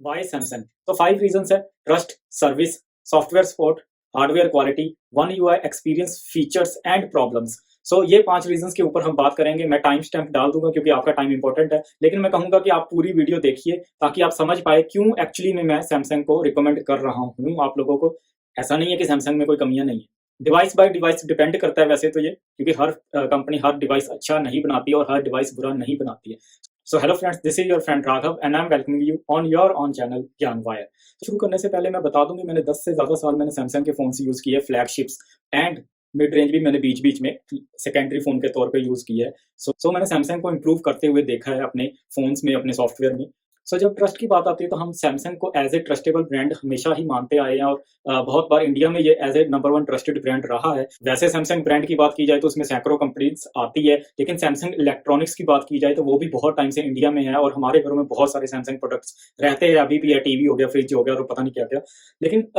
Y Samsung. तो 5 reasons है। Trust, service, software support, hardware quality, One UI experience, features and problems. So ये 5 reasons के ऊपर हम बात करेंगे। मैं टाइम स्टैम्प डाल दूंगा क्योंकि आपका टाइम इंपॉर्टेंट है, लेकिन मैं कहूंगा कि आप पूरी वीडियो देखिए ताकि आप समझ पाए क्यों एक्चुअली में मैं सैमसंग को रिकमेंड कर रहा हूँ आप लोगों को। ऐसा नहीं है कि सैमसंग में कोई कमियां नहीं है। डिवाइस बाय डिवाइस डिपेंड करता है वैसे तो ये, क्योंकि हर कंपनी हर डिवाइस अच्छा नहीं बनाती है और हर डिवाइस बुरा नहीं बनाती है। So hello friends, this is your friend Raghav and I am welcoming you on your on channel ज्ञान वायर। शुरू करने से पहले मैं बता दूं कि मैंने 10 से ज्यादा साल मैंने सैमसंग के फोन यूज किए, फ्लैगशिप्स एंड मिड रेंज भी मैंने बीच बीच में सेकेंडरी फोन के तौर पे यूज किया है। सो मैंने सैमसंग को इम्प्रूव करते हुए देखा है अपने फोन्स में, अपने सॉफ्टवेयर में। जब ट्रस्ट की बात आती है तो हम सैमसंग को एज ए ट्रस्टेबल ब्रांड हमेशा ही मानते आए हैं और बहुत बार इंडिया में ये as a number 1 trusted brand रहा है। वैसे सैमसंग ब्रांड की बात की जाए तो उसमें सैकड़ों कंपनीज आती है, लेकिन सैमसंग इलेक्ट्रॉनिक्स की बात की जाए तो वो भी बहुत टाइम से इंडिया में है और हमारे घरों में बहुत सारे सैमसंग प्रोडक्ट्स रहते हैं अभी भी है। टीवी हो गया, फ्रिज हो गया और पता नहीं क्या क्या। लेकिन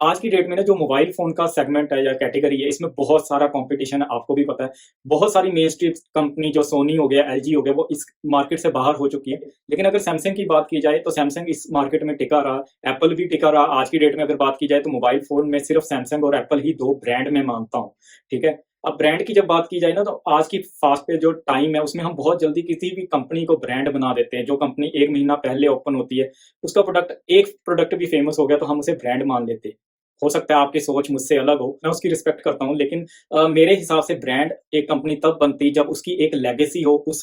आज की डेट में ना जो मोबाइल फोन का सेगमेंट है या कैटेगरी है, इसमें बहुत सारा कंपटीशन है, आपको भी पता है। बहुत सारी मेन स्ट्रीम कंपनी जो सोनी हो गया, एलजी हो गया, वो इस मार्केट से बाहर हो चुकी है। लेकिन अगर सैमसंग की बात की जाए तो सैमसंग इस मार्केट में टिका रहा, एप्पल भी टिका रहा। आज की डेट में अगर बात की जाए तो मोबाइल फोन में सिर्फ सैमसंग और एप्पल ही 2 ब्रांड में मानता हूँ। ठीक है। अब ब्रांड की जब बात की जाए ना, तो आज की फास्ट पे जो टाइम है उसमें हम बहुत जल्दी किसी भी कंपनी को ब्रांड बना देते हैं। जो कंपनी 1 महीना पहले ओपन होती है, उसका प्रोडक्ट, एक प्रोडक्ट भी फेमस हो गया तो हम उसे ब्रांड मान लेते हैं। हो सकता है आपकी सोच मुझसे अलग हो, मैं उसकी रिस्पेक्ट करता हूँ, लेकिन मेरे हिसाब से ब्रांड एक कंपनी तब बनती जब उसकी एक लेगेसी हो, उस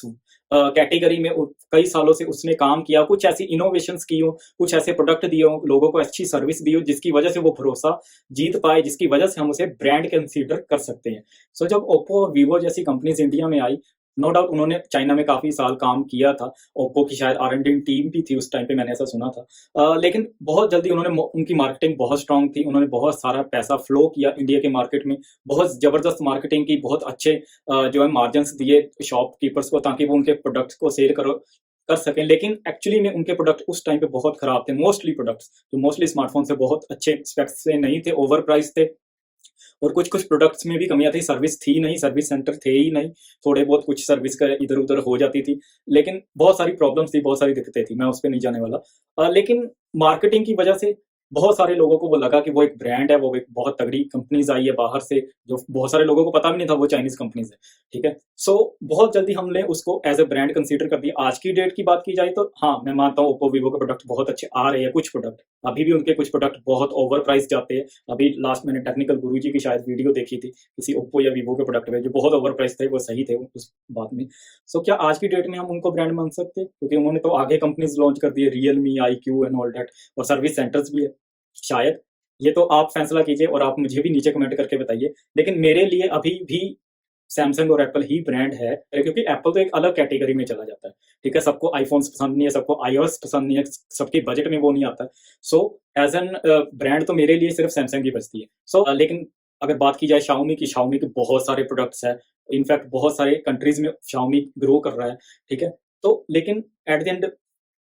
कैटेगरी में कई सालों से उसने काम किया, कुछ ऐसी इनोवेशंस की हो, कुछ ऐसे प्रोडक्ट दिए हो, लोगों को अच्छी सर्विस दी हो जिसकी वजह से वो भरोसा जीत पाए, जिसकी वजह से हम उसे ब्रांड कंसीडर कर सकते हैं। जब ओप्पो और वीवो जैसी कंपनीज इंडिया में आई, नो डाउट उन्होंने चाइना में काफी साल काम किया था। ओप्पो की शायद R&D टीम भी थी उस टाइम पे, मैंने ऐसा सुना था। लेकिन बहुत जल्दी उनकी मार्केटिंग बहुत स्ट्रांग थी, उन्होंने बहुत सारा पैसा फ्लो किया इंडिया के मार्केट में, बहुत जबरदस्त मार्केटिंग की, बहुत अच्छे जो है मार्जिन्स दिए शॉपकीपर्स को ताकि वो उनके प्रोडक्ट्स को सेल कर सकें। लेकिन एक्चुअली में उनके प्रोडक्ट उस टाइम पे बहुत खराब थे। मोस्टली प्रोडक्ट्स जो मोस्टली स्मार्टफोन से बहुत अच्छे स्पेक्स से नहीं थे, ओवर प्राइस थे और कुछ कुछ प्रोडक्ट्स में भी कमियां थी। सर्विस थी नहीं, सर्विस सेंटर थे ही नहीं, थोड़े बहुत कुछ सर्विस का इधर उधर हो जाती थी, लेकिन बहुत सारी प्रॉब्लम्स थी, बहुत सारी दिक्कतें थी, मैं उस पर नहीं जाने वाला। लेकिन मार्केटिंग की वजह से बहुत सारे लोगों को वो लगा कि वो एक ब्रांड है, वो एक बहुत तगड़ी कंपनीज आई है बाहर से, जो बहुत सारे लोगों को पता भी नहीं था वो चाइनीज कंपनीज है। ठीक है। बहुत जल्दी हमने उसको एज ए ब्रांड कंसीडर कर दिया। आज की डेट की बात की जाए तो हाँ, मैं मानता हूँ ओप्पो वीवो के प्रोडक्ट बहुत अच्छे आ रहे हैं। कुछ प्रोडक्ट अभी भी उनके कुछ प्रोडक्ट बहुत ओवर प्राइस जाते हैं। अभी लास्ट मैंने टेक्निकल गुरुजी की शायद वीडियो देखी थी किसी ओप्पो या वीवो के प्रोडक्ट में, जो बहुत ओवर प्राइस थे, वो सही थे उस बात में। क्या आज की डेट में हम उनको ब्रांड मान सकते हैं? क्योंकि उन्होंने तो आगे कंपनीज लॉन्च कर दी है, Realme, IQ and all that, और सर्विस सेंटर्स भी है शायद। ये तो आप फैसला कीजिए और आप मुझे भी नीचे कमेंट करके बताइए। लेकिन मेरे लिए अभी भी सैमसंग और एप्पल ही ब्रांड है, क्योंकि एप्पल तो एक अलग कैटेगरी में चला जाता है। ठीक है। सबको आईफोन्स पसंद नहीं है, सबको iOS पसंद नहीं है, सबके बजट में वो नहीं आता है। एज एन ब्रांड तो मेरे लिए सिर्फ सैमसंग ही बचती है। लेकिन अगर बात की जाए शाओमी के बहुत सारे प्रोडक्ट्स है। इनफैक्ट बहुत सारे कंट्रीज में शाओमी ग्रो कर रहा है। ठीक है। लेकिन एट द एंड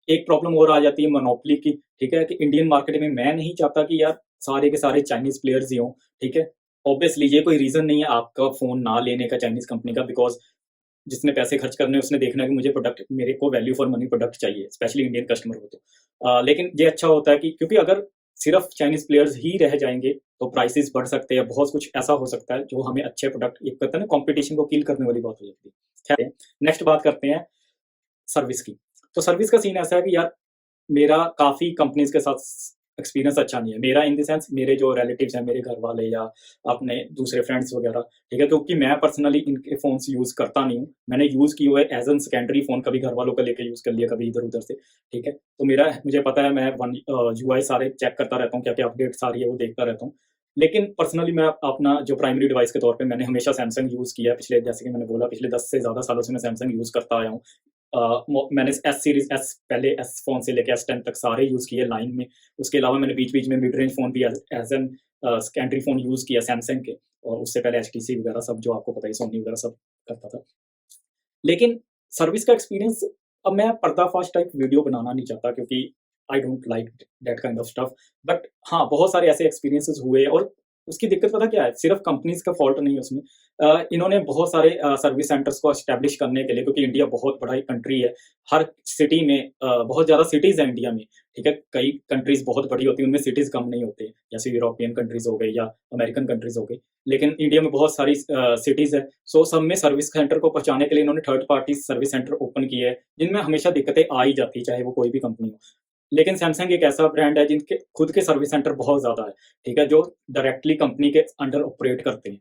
एक प्रॉब्लम और आ जाती है मोनोपोली की। ठीक है, कि इंडियन मार्केट में मैं नहीं चाहता कि यार सारे के सारे चाइनीज प्लेयर्स ही हों। ठीक है। ऑब्वियसली ये कोई रीजन नहीं है आपका फोन ना लेने का चाइनीज कंपनी का, बिकॉज जिसने पैसे खर्च करने उसने देखना है कि मुझे प्रोडक्ट, मेरे को वैल्यू फॉर मनी प्रोडक्ट चाहिए, स्पेशली इंडियन कस्टमर हो तो। लेकिन ये अच्छा होता है कि, क्योंकि अगर सिर्फ चाइनीज प्लेयर्स ही रह जाएंगे तो प्राइसेस बढ़ सकते हैं, बहुत कुछ ऐसा हो सकता है जो हमें अच्छे प्रोडक्ट, एक कहते हैं ना कंपटीशन को किल करने वाली बात हो जाती है। खैर, नेक्स्ट बात करते हैं सर्विस की। सर्विस का सीन ऐसा है कि यार मेरा काफ़ी कंपनीज़ के साथ एक्सपीरियंस अच्छा नहीं है। मेरा इन द सेंस, मेरे जो रिलेटिव्स हैं, मेरे घर वाले या अपने दूसरे फ्रेंड्स वगैरह, ठीक है, क्योंकि मैं पर्सनली इनके फ़ोन्स यूज़ करता नहीं हूँ। मैंने यूज़ किए हुए एज़ एन सेकेंडरी फ़ोन, कभी घर वालों का लेके यूज़ कर लिया, कभी इधर-उधर से, ठीक है। मुझे पता है, मैं यूआई सारे चेक करता रहता हूँ, क्या-क्या अपडेट्स आ रही है वो देखता रहता हूँ। लेकिन पर्सनली मैं अपना जो प्राइमरी डिवाइस के तौर पे मैंने हमेशा सैमसंग यूज़ किया है। पिछले, जैसे कि मैंने बोला, पिछले 10 से ज़्यादा सालों से मैं सैमसंग यूज़ करता आया हूँ। मैंने एस सीरीज, एस पहले एस फोन से लेकर S10 तक सारे यूज़ किए लाइन में। उसके अलावा मैंने बीच बीच में मिड रेंज फ़ोन भी as an secondary phone use किया सैमसंग के, और उससे पहले HTC वगैरह सब जो आपको पता है, सोनी वगैरह सब करता था। लेकिन सर्विस का एक्सपीरियंस, अब मैं पर्दाफाश टाइप वीडियो बनाना नहीं चाहता क्योंकि I don't like that kind of stuff. But हाँ, बहुत सारे ऐसे एक्सपीरियंसेस हुए और उसकी दिक्कत पता क्या है, सिर्फ कंपनीज का फॉल्ट नहीं है उसमें। इन्होंने बहुत सारे सर्विस सेंटर्स को एस्टेब्लिश करने के लिए, क्योंकि इंडिया बहुत बड़ा कंट्री है, हर सिटी में बहुत ज्यादा सिटीज है इंडिया में, ठीक है। कई कंट्रीज बहुत बड़ी होती है, उनमें सिटीज कम नहीं होते, जैसे यूरोपियन कंट्रीज हो गए या अमेरिकन कंट्रीज हो गई, लेकिन इंडिया में बहुत सारी सिटीज है। सो सब में सर्विस सेंटर को पहुंचाने के लिए इन्होंने third party service centre open किए हैं, जिनमें हमेशा दिक्कतें आ ही जाती है, चाहे वो कोई भी कंपनी हो। लेकिन सैमसंग एक ऐसा ब्रांड है जिनके खुद के सर्विस सेंटर बहुत ज्यादा है, ठीक है, जो डायरेक्टली कंपनी के अंडर ऑपरेट करते हैं।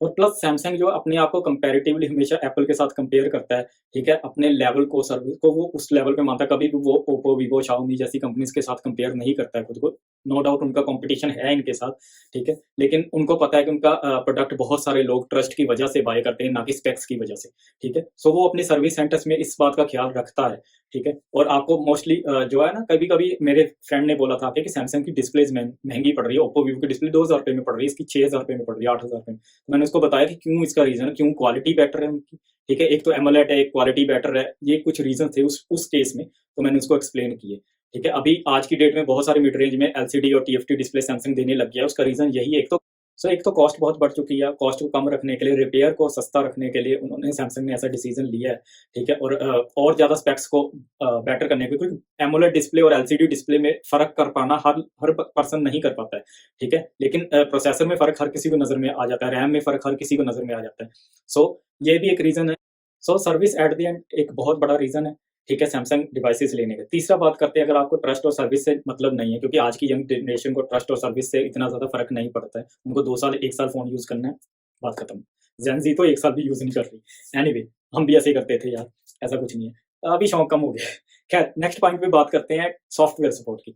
और प्लस सैमसंग जो अपने आप को कंपैरेटिवली हमेशा एप्पल के साथ कंपेयर करता है, ठीक है, अपने लेवल को, सर्विस को वो उस लेवल पे मानता है, कभी भी वो ओप्पो, वीवो, शाओमी जैसी कंपनीज के साथ कंपेयर नहीं करता है खुद को। नो डाउट उनका कंपटीशन है इनके साथ, ठीक है, लेकिन उनको पता है कि उनका प्रोडक्ट बहुत सारे लोग ट्रस्ट की वजह से बाय करते हैं, ना कि स्पेक्स की वजह से, ठीक है। सो वो अपने सर्विस सेंटर्स में इस बात का ख्याल रखता है, ठीक है। और आपको मोस्टली जो है ना, कभी कभी मेरे फ्रेंड ने बोला था कि सैमसंग की डिस्प्लेज महंगी पड़ रही है, ओप्पो, वीवो की डिस्प्ले 2000 रुपये में पड़ रही है, इसकी 6000 रुपये में पड़ रही है, 8000 रुपये में। तो मैंने उसको बताया कि क्यों, इसका रीजन है, क्यों, क्वालिटी बेटर है उनकी, ठीक है। एक तो एमोलेड है, एक क्वालिटी बेटर है, ये कुछ रीजन थे उस केस में, तो मैंने उसको एक्सप्लेन किए, ठीक है। अभी आज की डेट में बहुत सारे मिड रेंज में एलसीडी और टीएफटी डिस्प्ले सैमसंग देने लग गया है, उसका रीजन यही है। एक तो कॉस्ट बहुत बढ़ चुकी है, कॉस्ट को कम रखने के लिए, रिपेयर को सस्ता रखने के लिए उन्होंने, सैमसंग ने ऐसा डिसीजन लिया है, ठीक है। और ज्यादा स्पेक्स को बेटर करने के लिए, क्योंकि एमोलेड डिस्प्ले और एलसीडी डिस्प्ले में फर्क कर पाना हर पर्सन नहीं कर पाता है, ठीक है। लेकिन प्रोसेसर में फर्क हर किसी को नजर में आ जाता है, रैम में फर्क हर किसी को नजर में आ जाता है। सो ये भी एक रीजन है। So service at the end एक बहुत बड़ा रीजन है, ठीक है, सैमसंग डिवाइसेस लेने का। तीसरा बात करते हैं, अगर आपको ट्रस्ट और सर्विस से मतलब नहीं है, क्योंकि आज की यंग जनरेशन को ट्रस्ट और सर्विस से इतना ज्यादा फर्क नहीं पड़ता है, उनको 2 साल 1 साल फोन यूज करना है, बात खत्म। जेनजी तो 1 साल भी यूज नहीं कर रही। एनीवे, हम भी ऐसे ही करते थे यार, ऐसा कुछ नहीं है, अभी शौक कम हो गया। खैर, नेक्स्ट पॉइंट पे बात करते हैं सॉफ्टवेयर सपोर्ट की।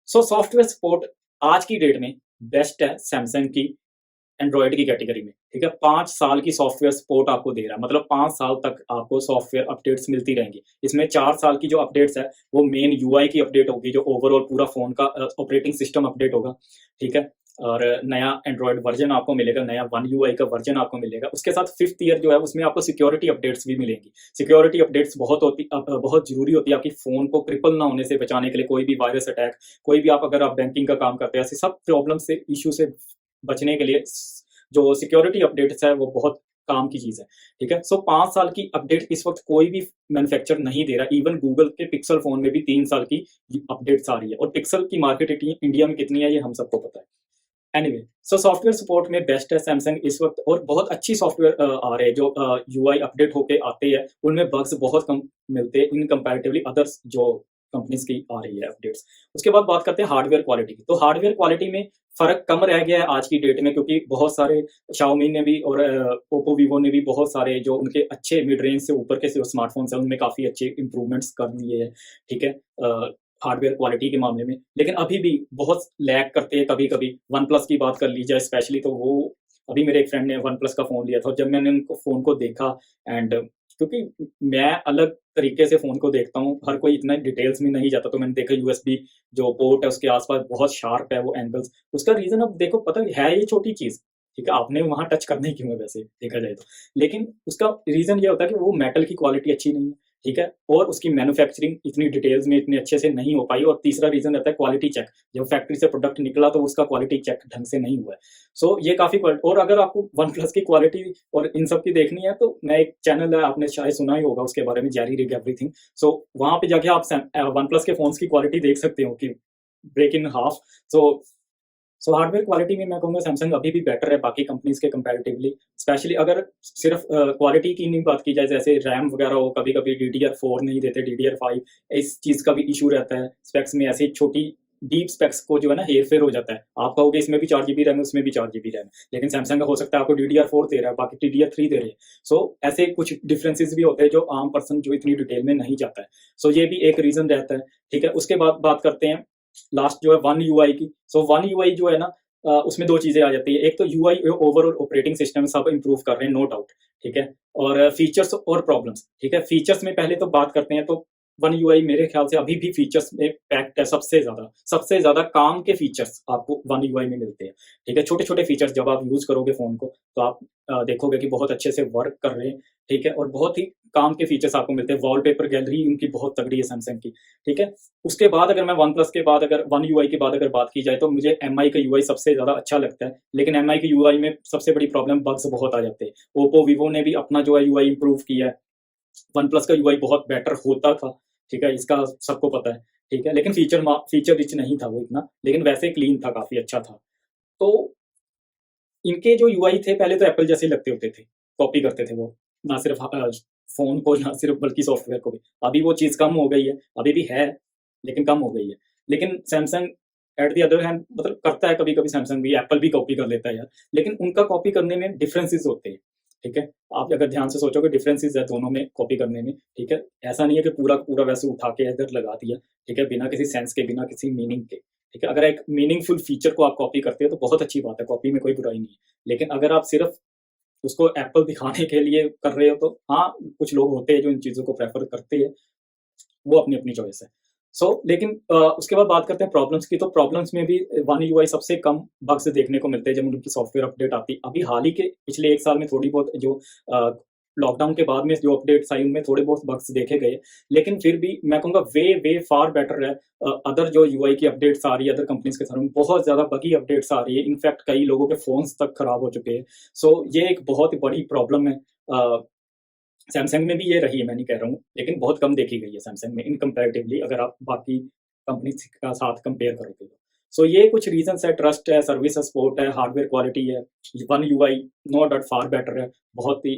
सॉफ्टवेयर सपोर्ट आज की डेट में बेस्ट है सैमसंग की एंड्रॉयड की कैटेगरी में, ठीक है। 5 साल की सॉफ्टवेयर सपोर्ट आपको दे रहा है, मतलब 5 साल तक आपको सॉफ्टवेयर अपडेट्स मिलती रहेंगी। इसमें 4 साल की जो अपडेट्स है वो मेन यूआई की अपडेट होगी, जो ओवरऑल पूरा फोन का ऑपरेटिंग सिस्टम अपडेट होगा, ठीक है। और नया एंड्रॉयड वर्जन आपको मिलेगा, नया वन यूआई का वर्जन आपको मिलेगा। उसके साथ 5th ईयर जो है उसमें आपको सिक्योरिटी अपडेट्स भी मिलेंगी। सिक्योरिटी अपडेट्स बहुत जरूरी होती है आपकी फोन को क्रिपल ना होने से बचाने के लिए, कोई भी वायरस अटैक, कोई भी अगर आप बैंकिंग का काम करते हैं, ऐसे सब प्रॉब्लम से, इशू से बचने के लिए जो सिक्योरिटी अपडेट्स है वो बहुत काम की चीज है, ठीक है। 5 साल की अपडेट इस वक्त कोई भी मैन्युफैक्चर नहीं दे रहा। इवन गूगल के पिक्सल फोन में भी 3 साल की अपडेट्स आ रही है, और पिक्सल की मार्केट इंडिया में कितनी है ये हम सबको पता है। एनीवे, सॉफ्टवेयर सपोर्ट में बेस्ट है सैमसंग इस वक्त, और बहुत अच्छी सॉफ्टवेयर आ रहे हैं जो यूआई अपडेट होके आते हैं, उनमें बग्स बहुत कम मिलते हैं इन कंपैरेटिवली अदर्स जो कंपनीज की आ रही है अपडेट्स। उसके बाद बात करते हैं हार्डवेयर क्वालिटी की। तो हार्डवेयर क्वालिटी में फर्क कम रह गया है आज की डेट में, क्योंकि बहुत सारे शाओमी ने भी और ओप्पो, वीवो ने भी बहुत सारे जो उनके अच्छे मिड रेंज से ऊपर के जो स्मार्टफोन्स हैं उनमें काफी अच्छे इंप्रूवमेंट्स कर दिए हैं, ठीक है, हार्डवेयर क्वालिटी के मामले में। लेकिन अभी भी बहुत लैग करते हैं कभी कभी। वन प्लस की बात कर ली जाए स्पेशली, तो वो अभी मेरे एक फ्रेंड ने वन प्लस का फोन लिया था, जब मैंने उनको फोन को देखा, एंड क्योंकि मैं अलग तरीके से फोन को देखता हूँ, हर कोई इतना डिटेल्स में नहीं जाता, तो मैंने देखा यूएसबी जो पोर्ट है उसके आसपास बहुत शार्प है वो एंगल्स। उसका रीजन अब देखो, पता है ये छोटी चीज, ठीक है, आपने वहां टच करना ही क्यों है वैसे देखा जाए तो, लेकिन उसका रीजन ये होता है कि वो मेटल की क्वालिटी अच्छी नहीं है, ठीक है, और उसकी मैन्युफैक्चरिंग इतनी डिटेल्स में इतने अच्छे से नहीं हो पाई। और तीसरा रीजन रहता है क्वालिटी चेक, जब फैक्ट्री से प्रोडक्ट निकला तो उसका क्वालिटी चेक ढंग से नहीं हुआ है। ये काफी और अगर आपको वन प्लस की क्वालिटी और इन सब की देखनी है, तो मैं एक चैनल है, आपने शायद सुना ही होगा उसके बारे में, जेरी रिग एवरीथिंग। वहां पे जाके आप वन प्लस के फोन की क्वालिटी देख सकते हो कि break in half. Hardware quality में मैं कहूँगा सैमसंग अभी भी बेटर है बाकी कंपनीज के कंपैरेटिवली। स्पेशली अगर सिर्फ क्वालिटी की नहीं बात की जाए, जैसे रैम वगैरह हो, कभी कभी DDR4 नहीं देते, DDR5, इस चीज का भी इशू रहता है। स्पेक्स में ऐसी छोटी डीप स्पेक्स को जो है ना हेर फेर हो जाता है। आप कहोगे इसमें भी 4 GB रैम है, उसमें भी 4 GB रैम है, लेकिन सैमसंग का हो सकता है आपको DDR4 दे रहा है, बाकी DDR3 दे रहे हैं। ऐसे कुछ डिफरेंसेस भी होते हैं जो आम पर्सन जो इतनी डिटेल में नहीं जाता है। ये भी एक रीजन रहता है, ठीक है। उसके बाद बात करते हैं लास्ट जो है वन यूआई की। वन यूआई जो है ना, उसमें 2 चीजें आ जाती है। एक तो यूआई ओवरऑल ऑपरेटिंग सिस्टम सब इंप्रूव कर रहे हैं, नो डाउट, ठीक है, और फीचर्स और प्रॉब्लम्स, ठीक है। फीचर्स में पहले तो बात करते हैं, तो वन यूआई मेरे ख्याल से अभी भी फीचर्स में पैक्ड है, सबसे ज्यादा काम के फीचर्स आपको वन यूआई में मिलते हैं। ठीक है, छोटे छोटे फीचर्स जब आप यूज करोगे फोन को तो आप देखोगे कि बहुत अच्छे से वर्क कर रहे हैं। ठीक है, और बहुत ही काम के फीचर्स आपको मिलते हैं। वॉलपेपर गैलरी उनकी बहुत तगड़ी है सैमसंग की। ठीक है, उसके बाद अगर मैं वन प्लस के बाद अगर वन यूआई के बाद अगर बात की जाए तो मुझे एम आई का यूआई सबसे ज्यादा अच्छा लगता है। लेकिन एम आई के यूआई में सबसे बड़ी प्रॉब्लम बग्स बहुत आ जाते हैं। ओप्पो वीवो ने भी अपना जो है यूआई इंप्रूव किया है। वन प्लस का यूआई बहुत बेटर होता था। ठीक है, इसका सबको पता है। ठीक है, लेकिन फीचर रिच नहीं था वो इतना, लेकिन वैसे क्लीन था, काफी अच्छा था। तो इनके जो यूआई थे पहले तो एप्पल जैसे लगते होते थे, कॉपी करते थे वो, ना सिर्फ फोन को, ना सिर्फ बल्कि सॉफ्टवेयर को भी। अभी वो चीज कम हो गई है, अभी भी है लेकिन कम हो गई है। लेकिन Samsung at the other hand मतलब करता है, कभी कभी सैमसंग भी एप्पल भी कॉपी कर लेता है यार, लेकिन उनका कॉपी करने में डिफरेंसेस होते हैं। ठीक है, आप अगर ध्यान से सोचोगे डिफरेंसेस है दोनों में कॉपी करने में। ठीक है, ऐसा नहीं है कि पूरा पूरा वैसे उठा के इधर लगा दिया। ठीक है, बिना किसी सेंस के, बिना किसी मीनिंग के। ठीक है, अगर एक मीनिंगफुल फीचर को आप कॉपी करते हो तो बहुत अच्छी बात है, कॉपी में कोई बुराई नहीं है। लेकिन अगर आप सिर्फ उसको एप्पल दिखाने के लिए कर रहे हो तो हाँ, कुछ लोग होते हैं जो इन चीज़ों को प्रेफ़र करते हैं, वो अपनी-अपनी चॉइस है। लेकिन उसके बाद बात करते हैं प्रॉब्लम्स की, तो प्रॉब्लम्स में भी वन यूआई सबसे कम बग्स देखने को मिलते हैं जब उनकी सॉफ्टवेयर अपडेट आती है। अभी हाल ही के पिछले 1 साल में थोड़ी बहुत जो अ, लॉकडाउन के बाद में जो अपडेट्स आई उनमें थोड़े बहुत बग्स देखे गए। लेकिन फिर भी मैं कहूँगा वे फार बेटर है अदर जो यूआई की अपडेट्स आ रही है अदर कंपनीज़ के साथ, बहुत ज़्यादा बगी अपडेट्स आ रही है। इनफैक्ट कई लोगों के फ़ोन्स तक खराब हो चुके हैं। ये एक बहुत ही बड़ी प्रॉब्लम है। सैमसंग में भी ये रही है, मैं नहीं कह रहा हूँ, लेकिन बहुत कम देखी गई है सैमसंग में इन कंपैरेटिवली, अगर आप बाकी कंपनीज़ का साथ कंपेयर करोगे तो। ये कुछ रीज़न्स है, ट्रस्ट है, सर्विस सपोर्ट है, हार्डवेयर क्वालिटी है, One UI no doubt far better है, बहुत ही।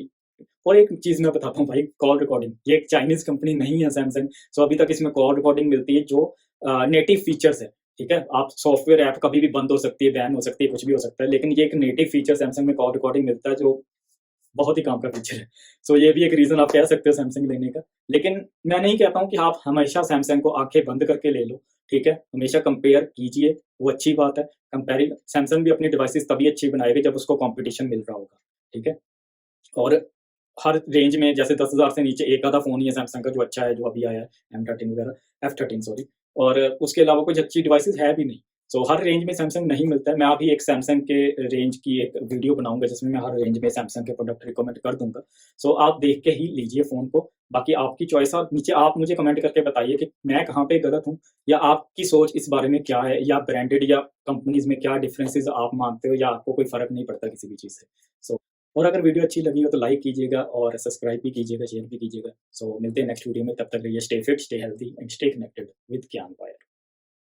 और एक चीज़ मैं बताता हूँ भाई, कॉल रिकॉर्डिंग, ये एक चाइनीज़ कंपनी नहीं है सैमसंग, अभी तक इसमें कॉल रिकॉर्डिंग मिलती है जो नेटिव फीचर्स है। ठीक है, आप सॉफ्टवेयर ऐप कभी भी बंद हो सकती है, बैन हो सकती है, कुछ भी हो सकता है, लेकिन ये एक नेटिव फीचर सैमसंग में कॉल रिकॉर्डिंग मिलता है जो बहुत ही काम का फीचर है। ये भी एक रीज़न आप कह सकते हो सैमसंग लेने का। लेकिन मैं नहीं कहता हूँ कि आप हमेशा सैमसंग को आँखें बंद करके ले लो। ठीक है? हमेशा कंपेयर कीजिए, वो अच्छी बात है। सैमसंग भी अपनी डिवाइसेज़ तभी अच्छी बनाएगी जब उसको कॉम्पिटिशन मिल रहा होगा। ठीक है? और हर रेंज में जैसे 10,000 से नीचे एक आधा फ़ोन ही है सैमसंग का जो अच्छा है, जो अभी आया है, M13 वगैरह, F13 सॉरी, और उसके अलावा कुछ अच्छी डिवाइसेज़ है भी नहीं। हर रेंज में सैमसंग नहीं मिलता है। मैं अभी एक सैमसंग के रेंज की एक वीडियो बनाऊँगा जिसमें मैं हर रेंज में सैमसंग के प्रोडक्ट रिकमेंड कर दूँगा। आप देख के ही लीजिए फ़ोन को। बाकी आपकी चॉइस है, और नीचे आप मुझे कमेंट करके बताइए कि मैं कहाँ पे गलत हूँ, या आपकी सोच इस बारे में क्या है, या ब्रांडेड या कंपनीज़ में क्या डिफरेंसेस आप मानते हो, या आपको कोई फ़र्क नहीं पड़ता किसी भी चीज़ से। और अगर वीडियो अच्छी लगी हो तो लाइक कीजिएगा और सब्सक्राइब भी कीजिएगा, शेयर भी कीजिएगा। मिलते हैं नेक्स्ट वीडियो में, तब तक के लिए stay fit, stay healthy and stay connected with ज्ञान वायर।